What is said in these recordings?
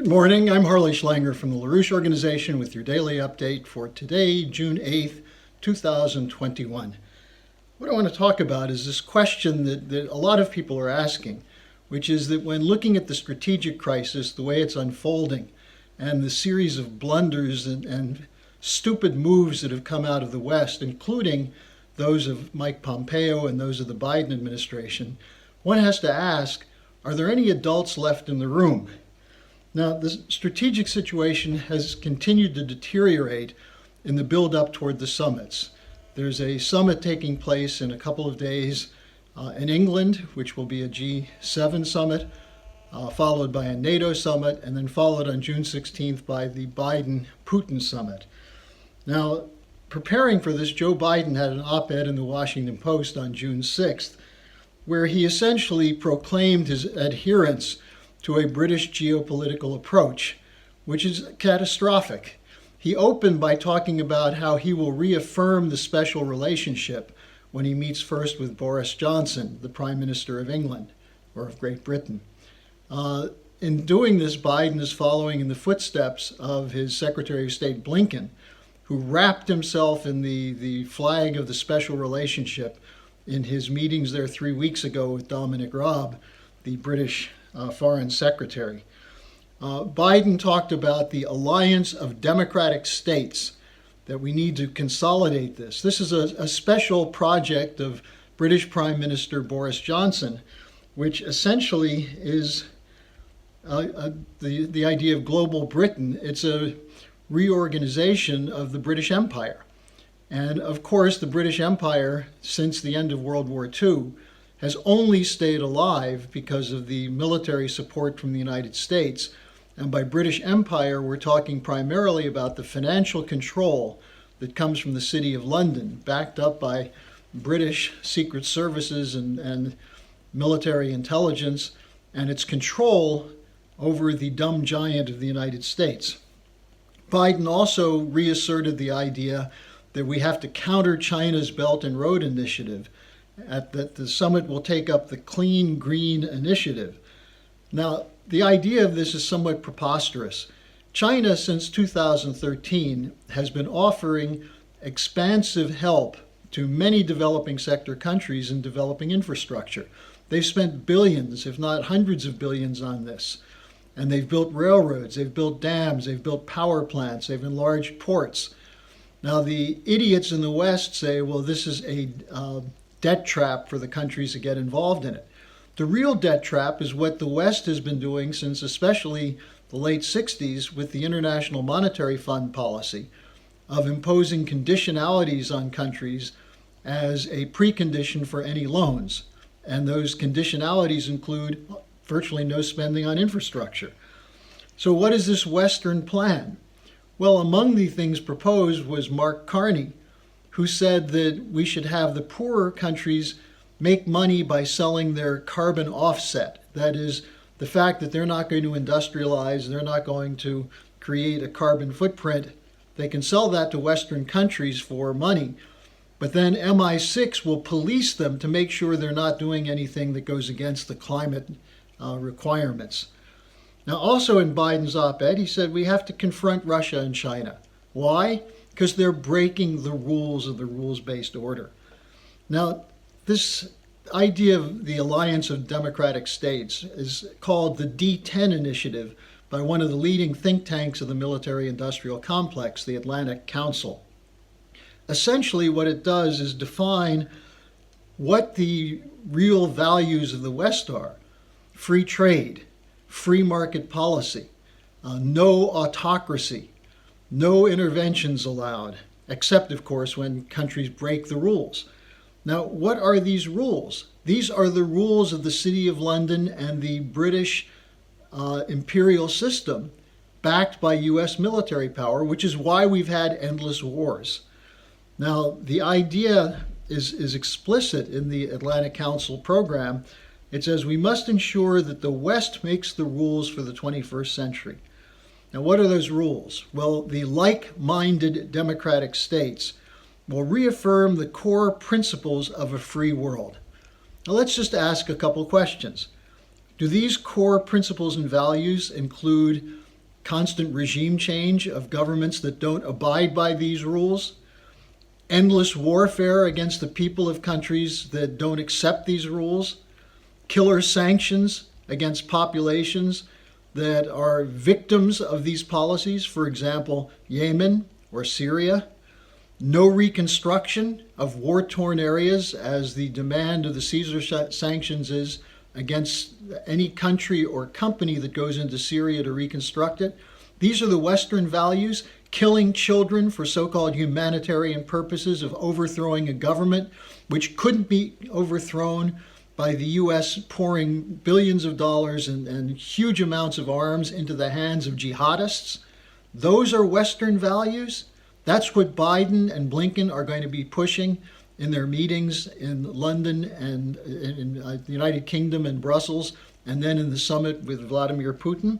morning. I'm Harley Schlanger from the LaRouche Organization with your daily update for today, June 8th, 2021. What I want to talk about is this question that a lot of people are asking, which is that when looking at the strategic crisis, the way it's unfolding, and the series of blunders and stupid moves that have come out of the West, including those of Mike Pompeo and those of the Biden administration, one has to ask, are there any adults left in the room? Now, the strategic situation has continued to deteriorate in the build-up toward the summits. There's a summit taking place in a couple of days in England, which will be a G7 summit, followed by a NATO summit, and then followed on June 16th by the Biden-Putin summit. Now, preparing for this, Joe Biden had an op-ed in the Washington Post on June 6th, where he essentially proclaimed his adherence to a British geopolitical approach, which is catastrophic. He opened by talking about how he will reaffirm the special relationship when he meets first with Boris Johnson, the Prime Minister of England, or of Great Britain. In doing this, Biden is following in the footsteps of his Secretary of State Blinken, who wrapped himself in the flag of the special relationship in his meetings there 3 weeks ago with Dominic Raab, the British Foreign Secretary. Biden talked about the alliance of democratic states, that we need to consolidate this. This is a special project of British Prime Minister Boris Johnson, which essentially is the idea of global Britain. It's a reorganization of the British Empire. And of course, the British Empire, since the end of World War II, has only stayed alive because of the military support from the United States. And by British Empire, we're talking primarily about the financial control that comes from the City of London, backed up by British secret services and military intelligence, and its control over the dumb giant of the United States. Biden also reasserted the idea that we have to counter China's Belt and Road Initiative, that the summit will take up the Clean Green Initiative. Now, the idea of this is somewhat preposterous. China, since 2013, has been offering expansive help to many developing sector countries in developing infrastructure. They've spent billions, if not hundreds of billions, on this. And they've built railroads, they've built dams, they've built power plants, they've enlarged ports. Now, the idiots in the West say, well, this is a debt trap for the countries that get involved in it. The real debt trap is what the West has been doing since especially the late 60s with the International Monetary Fund policy of imposing conditionalities on countries as a precondition for any loans. And those conditionalities include virtually no spending on infrastructure. So what is this Western plan? Well, among the things proposed was Mark Carney, who said that we should have the poorer countries make money by selling their carbon offset. That is, the fact that they're not going to industrialize, they're not going to create a carbon footprint. They can sell that to Western countries for money, but then MI6 will police them to make sure they're not doing anything that goes against the climate requirements. Now, also in Biden's op-ed, he said we have to confront Russia and China. Why? Because they're breaking the rules of the rules-based order. Now, this idea of the alliance of democratic states is called the D10 Initiative by one of the leading think tanks of the military-industrial complex, the Atlantic Council. Essentially, what it does is define what the real values of the West are: free trade, free market policy, no autocracy, no interventions allowed, except, of course, when countries break the rules. Now, what are these rules? These are the rules of the City of London and the British imperial system, backed by U.S. military power, which is why we've had endless wars. Now, the idea is explicit in the Atlantic Council program. It says we must ensure that the West makes the rules for the 21st century. Now, what are those rules? Well, the like-minded democratic states will reaffirm the core principles of a free world. Now, let's just ask a couple questions. Do these core principles and values include constant regime change of governments that don't abide by these rules, endless warfare against the people of countries that don't accept these rules, killer sanctions against populations that are victims of these policies, for example, Yemen or Syria, no reconstruction of war-torn areas, as the demand of the Caesar sanctions is against any country or company that goes into Syria to reconstruct it. These are the Western values: killing children for so-called humanitarian purposes, of overthrowing a government which couldn't be overthrown by the U.S. pouring billions of dollars and huge amounts of arms into the hands of jihadists. Those are Western values. That's what Biden and Blinken are going to be pushing in their meetings in London and in the United Kingdom and Brussels, and then in the summit with Vladimir Putin.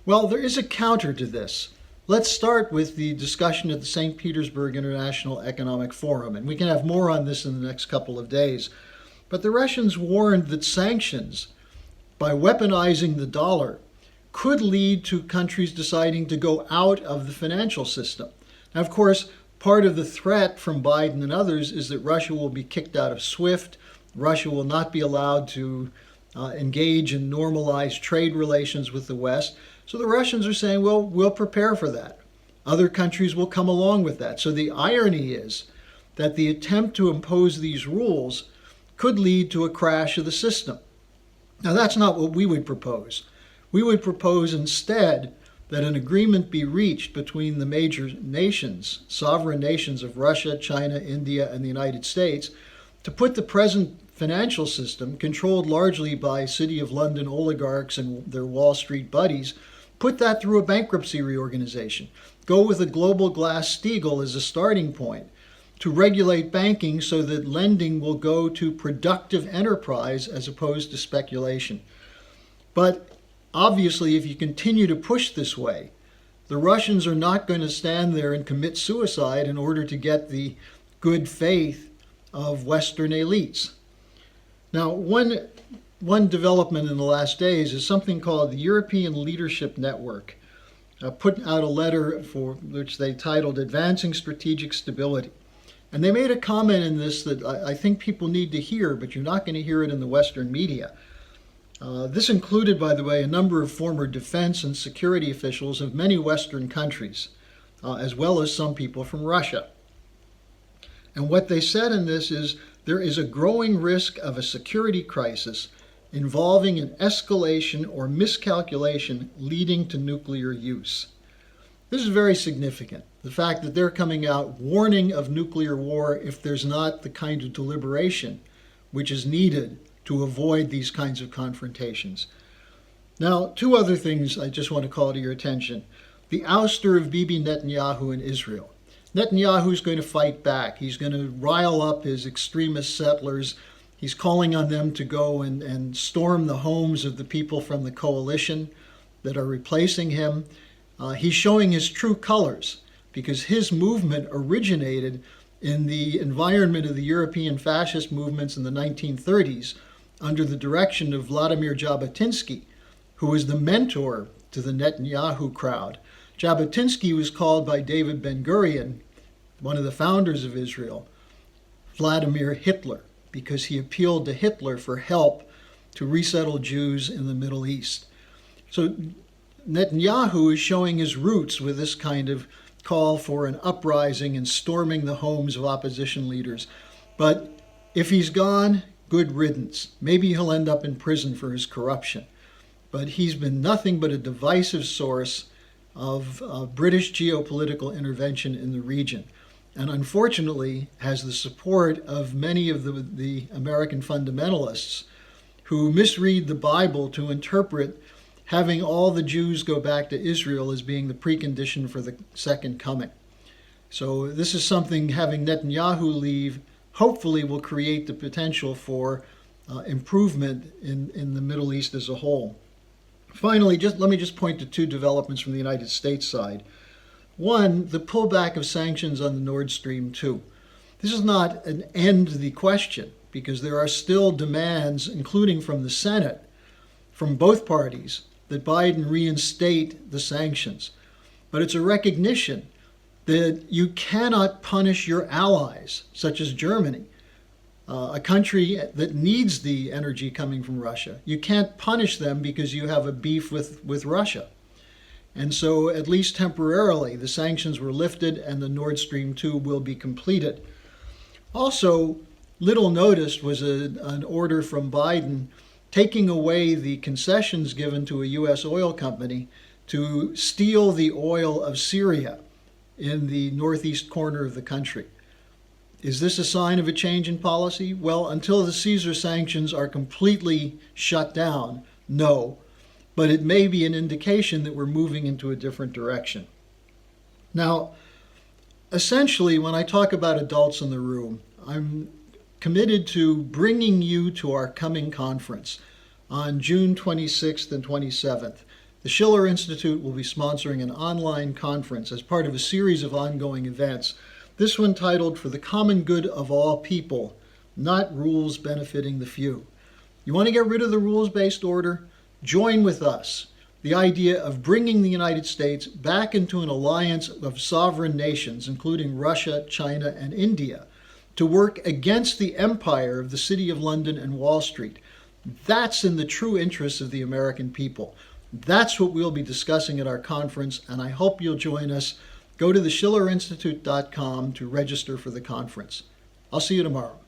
Well, there is a counter to this. Let's start with the discussion at the St. Petersburg International Economic Forum, and we can have more on this in the next couple of days. But the Russians warned that sanctions, by weaponizing the dollar, could lead to countries deciding to go out of the financial system. Now, of course, part of the threat from Biden and others is that Russia will be kicked out of SWIFT. Russia will not be allowed to engage in normalized trade relations with the West. So the Russians are saying, well, we'll prepare for that. Other countries will come along with that. So the irony is that the attempt to impose these rules could lead to a crash of the system. Now, that's not what we would propose. We would propose instead that an agreement be reached between the major nations, sovereign nations of Russia, China, India, and the United States, to put the present financial system, controlled largely by City of London oligarchs and their Wall Street buddies, put that through a bankruptcy reorganization. Go with a global Glass-Steagall as a starting point to regulate banking so that lending will go to productive enterprise as opposed to speculation. But obviously, if you continue to push this way, the Russians are not going to stand there and commit suicide in order to get the good faith of Western elites. Now, one development in the last days is something called the European Leadership Network, put out a letter for which they titled Advancing Strategic Stability. And they made a comment in this that I think people need to hear, but you're not going to hear it in the Western media. This included, by the way, a number of former defense and security officials of many Western countries, as well as some people from Russia. And what they said in this is there is a growing risk of a security crisis involving an escalation or miscalculation leading to nuclear use. This is very significant. The fact that they're coming out warning of nuclear war if there's not the kind of deliberation which is needed to avoid these kinds of confrontations. Now, two other things I just want to call to your attention. The ouster of Bibi Netanyahu in Israel. Netanyahu's going to fight back. He's going to rile up his extremist settlers. He's calling on them to go and storm the homes of the people from the coalition that are replacing him. He's showing his true colors because his movement originated in the environment of the European fascist movements in the 1930s under the direction of Vladimir Jabotinsky, who was the mentor to the Netanyahu crowd. Jabotinsky was called by David Ben-Gurion, one of the founders of Israel, Vladimir Hitler, because he appealed to Hitler for help to resettle Jews in the Middle East. So Netanyahu is showing his roots with this kind of call for an uprising and storming the homes of opposition leaders. But if he's gone, good riddance. Maybe he'll end up in prison for his corruption. But he's been nothing but a divisive source of British geopolitical intervention in the region, and unfortunately has the support of many of the American fundamentalists who misread the Bible to interpret having all the Jews go back to Israel as being the precondition for the second coming. So this is something, having Netanyahu leave, hopefully will create the potential for improvement in the Middle East as a whole. Finally, let me point to two developments from the United States side. One, the pullback of sanctions on the Nord Stream 2. This is not an end to the question, because there are still demands, including from the Senate, from both parties, that Biden reinstate the sanctions, but it's a recognition that you cannot punish your allies, such as Germany, a country that needs the energy coming from Russia. You can't punish them because you have a beef with Russia. And so, at least temporarily, the sanctions were lifted and the Nord Stream 2 will be completed. Also, little noticed was an order from Biden taking away the concessions given to a U.S. oil company to steal the oil of Syria in the northeast corner of the country. Is this a sign of a change in policy? Well, until the Caesar sanctions are completely shut down, no. But it may be an indication that we're moving into a different direction. Now, essentially, when I talk about adults in the room, I'm committed to bringing you to our coming conference on June 26th and 27th. The Schiller Institute will be sponsoring an online conference as part of a series of ongoing events. This one titled "For the Common Good of All People, Not Rules Benefiting the Few." You want to get rid of the rules-based order? Join with us. The idea of bringing the United States back into an alliance of sovereign nations, including Russia, China, and India, to work against the empire of the City of London and Wall Street. That's in the true interests of the American people. That's what we'll be discussing at our conference, and I hope you'll join us. Go to theschillerinstitute.com to register for the conference. I'll see you tomorrow.